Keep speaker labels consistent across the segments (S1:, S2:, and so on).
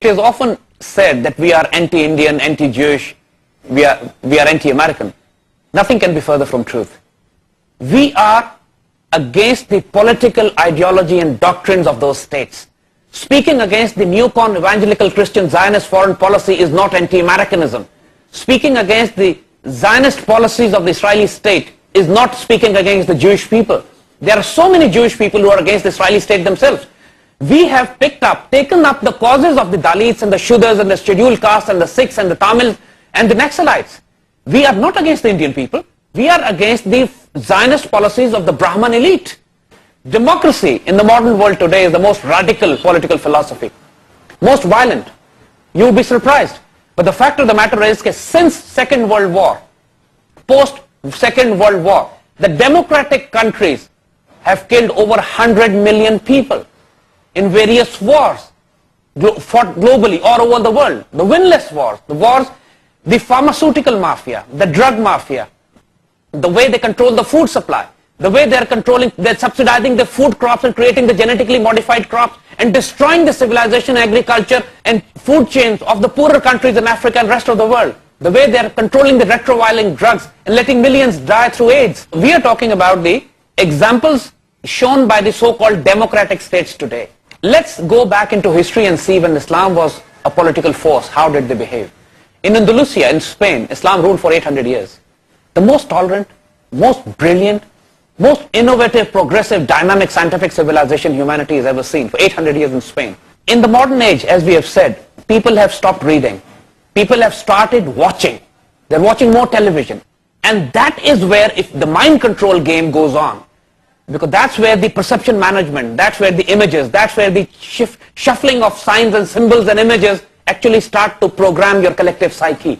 S1: It is often said that we are anti-Indian, anti-Jewish, we are anti-American. Nothing can be further from truth. We are against the political ideology and doctrines of those states. Speaking against the neocon evangelical Christian Zionist foreign policy is not anti-Americanism. Speaking against the Zionist policies of the Israeli state is not speaking against the Jewish people. There are so many Jewish people who are against the Israeli state themselves. We have taken up the causes of the Dalits and the Shudras and the scheduled castes and the Sikhs and the Tamils and the Naxalites. We are not against the Indian people. We are against the Zionist policies of the Brahman elite. Democracy in the modern world today is the most radical political philosophy, most violent. You will be surprised. But the fact of the matter is that since Second World War, post Second World War, the democratic countries have killed over 100 million people in various wars, fought globally all over the world. The winless wars, the pharmaceutical mafia, the drug mafia, the way they control the food supply, the way they're subsidizing the food crops and creating the genetically modified crops and destroying the civilization, agriculture and food chains of the poorer countries in Africa and rest of the world. The way they're controlling the retroviral drugs and letting millions die through AIDS. We are talking about the examples shown by the so-called democratic states today. Let's go back into history and see when Islam was a political force, how did they behave? In Andalusia, in Spain, Islam ruled for 800 years. The most tolerant, most brilliant, most innovative, progressive, dynamic, scientific civilization humanity has ever seen for 800 years in Spain. In the modern age, as we have said, people have stopped reading. People have started watching. They're watching more television. And that is where if the mind control game goes on, because that's where the perception management, that's where the images, that's where the shuffling of signs and symbols and images actually start to program your collective psyche.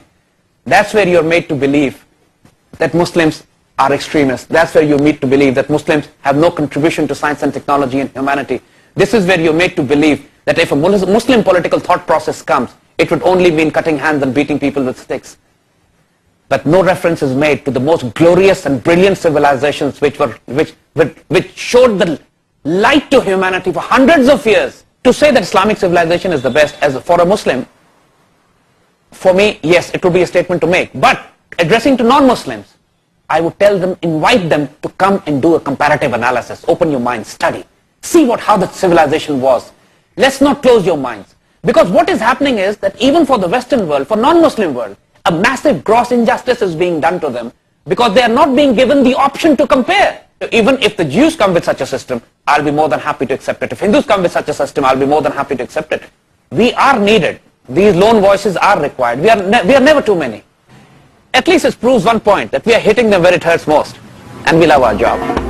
S1: That's where you're made to believe that Muslims are extremists. That's where you're made to believe that Muslims have no contribution to science and technology and humanity. This is where you're made to believe that if a Muslim political thought process comes, it would only mean cutting hands and beating people with sticks. But no reference is made to the most glorious and brilliant civilizations which showed the light to humanity for hundreds of years. To say that Islamic civilization is the best for a Muslim, for me, yes, it would be a statement to make. But addressing to non-Muslims, I would tell them, invite them to come and do a comparative analysis. Open your mind, study. See how the civilization was. Let's not close your minds. Because what is happening is that even for the Western world, for non-Muslim world, a massive gross injustice is being done to them because they are not being given the option to compare. Even if the Jews come with such a system, I'll be more than happy to accept it. If Hindus come with such a system, I'll be more than happy to accept it. We are needed. These lone voices are required. We are never too many. At least it proves one point, that we are hitting them where it hurts most. And we love our job.